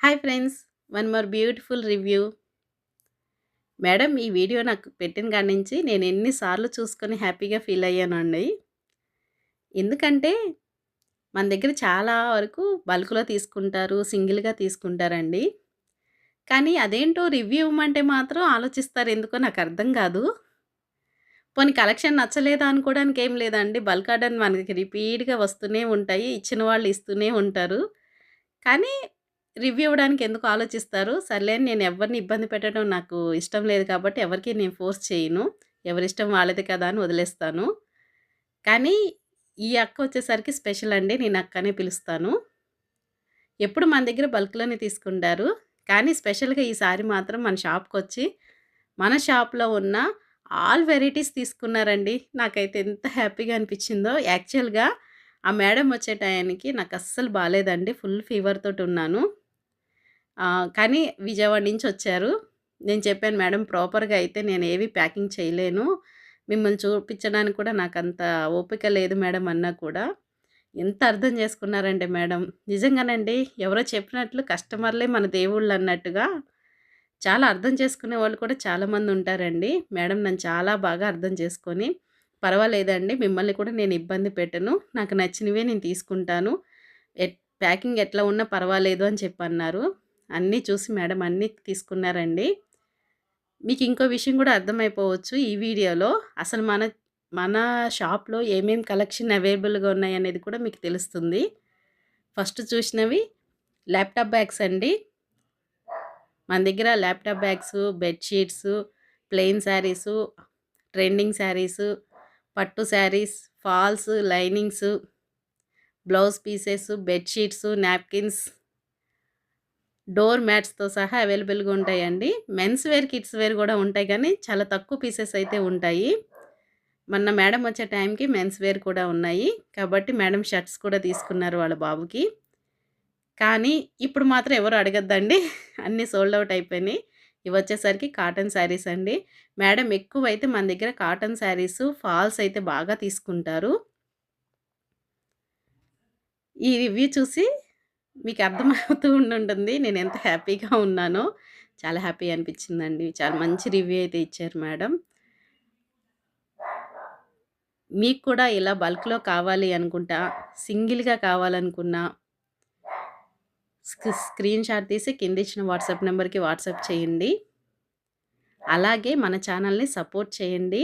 Hi friends, one more beautiful review. Madam ఈ video నాకు పెట్టిన కాడి నుంచి నేను ఎన్ని సార్లు చూసుకొని హ్యాపీగా ఫీల్ అయ్యానండి. ఎందుకంటే మన దగ్గర చాలా వరకు బల్క్‌లో తీసుకుంటారు, సింగిల్‌గా తీసుకుంటారండి. కానీ అదేంటో రివ్యూ ఇవ్వమంటే మాత్రం ఆలోచిస్తారు ఎందుకో నాకు అర్థం కాదు. పోనీ కలెక్షన్ నచ్చలేదా అనుకోవడానికి ఏం లేదండి. బల్క్ ఆర్డర్ మనకి రిపీట్‌గా వస్తూనే ఉంటాయి. ఇచ్చిన వాళ్ళు ఇస్తూనే ఉంటారు. కానీ రివ్యూ ఇవ్వడానికి ఎందుకు ఆలోచిస్తారు? సర్లే అని నేను ఎవరిని ఇబ్బంది పెట్టడం నాకు ఇష్టం లేదు కాబట్టి ఎవరికీ నేను ఫోర్స్ చేయను. ఎవరిష్టం వాళ్ళది కదా అని వదిలేస్తాను. కానీ ఈ అక్క వచ్చేసరికి స్పెషల్ అండి. నేను అక్క అనే పిలుస్తాను. ఎప్పుడు మన దగ్గర బల్క్‌లోనే తీసుకుంటారు. కానీ స్పెషల్‌గా ఈసారి మాత్రం మన షాప్‌కొచ్చి, మన షాప్‌లో ఉన్న ఆల్ వెరైటీస్ తీసుకున్నారండి. నాకైతే ఎంత హ్యాపీగా అనిపించిందో. యాక్చువల్‌గా ఆ మేడం వచ్చే టయానికి నాకస్సలు బాలేదండి. Full fever తోటున్నాను. కానీ విజయవాడ నుంచొచ్చారు. నేను చెప్పాను, "మేడం ప్రాపర్‌గా అయితే నేనేవి ప్యాకింగ్ చేయలేను. మిమ్మల్ని చూపించడానికి కూడా నాకంత ఓపిక లేదు మేడం" అన్నా కూడా ఎంత అర్థం చేసుకున్నారంటే మేడం, నిజంగానండి ఎవరో చెప్పినట్లు కస్టమర్‌లే మన దేవుళ్ళన్నట్టుగా చాలా అర్థం చేసుకునే వాళ్ళు కూడా చాలామందుంటారండి. మేడం నన్ను చాలా బాగా అర్థం చేసుకొని, "పర్వాలేదండి మిమ్మల్ని కూడా నేను ఇబ్బంది పెట్టను. నాకు నచ్చినవే నేను తీసుకుంటాను. ప్యాకింగ్ ఎట్లా ఉన్నా పర్వాలేదు" అని చెప్పన్నారు. అన్నీ చూసి మేడం అన్నీ తీసుకున్నారండి. మీకింకో విషయం గూడా అర్థమైపోవచ్చు ఈ వీడియోలో. అసలు మన మన షాప్‌లో ఏమేం కలెక్షన్ అవైలబుల్‌గా ఉన్నాయనేది కూడా మీకు తెలుస్తుంది. ఫస్ట్ చూసినవి ల్యాప్‌టాప్ బ్యాగ్స్ అండి. మన దగ్గర laptop bags, bed sheets, plain saris, trending saris, పట్టు saris, falls, linings, blouse pieces, bed sheets, napkins, door మ్యాట్స్‌తో సహా అవైలబుల్‌గా ఉంటాయండి. మెన్స్ వేర్, కిడ్స్ వేర్ గూడా ఉంటాయి గానీ, చాలా తక్కువ పీసెస్ అయితే ఉంటాయి. మొన్న మేడం వచ్చే టైంకి మెన్స్ వేర్ కూడా ఉన్నాయి. కాబట్టి మేడం షర్ట్స్ కూడా తీసుకున్నారు వాళ్ళ బాబుకి. కానీ ఇప్పుడు మాత్రం ఎవరు అడగొద్దండి. అన్నీ సోల్డ్ ఔట్ అయిపోయినాయి. ఇవొచ్చేసరికి కాటన్ శారీస్ అండి. మేడం ఎక్కువైతే మన దగ్గర కాటన్ శారీసు, ఫాల్స్ అయితే బాగా తీసుకుంటారు. ఈ రివ్యూ చూసి మీకు అర్థమవుతూ ఉండుంటుంది నేనెంత హ్యాపీగా ఉన్నానో. చాలా హ్యాపీ అనిపించిందండి. చాలా మంచి రివ్యూ అయితే ఇచ్చారు మేడం. మీకు కూడా ఇలా బల్క్‌లో కావాలి అనుకుంటా, సింగిల్‌గా కావాలనుకున్నా స్క్రీన్ షాట్ తీసి కిందిచ్చిన వాట్సాప్ నంబర్‌కి వాట్సాప్ చేయండి. అలాగే మన ఛానల్‌ని సపోర్ట్ చేయండి.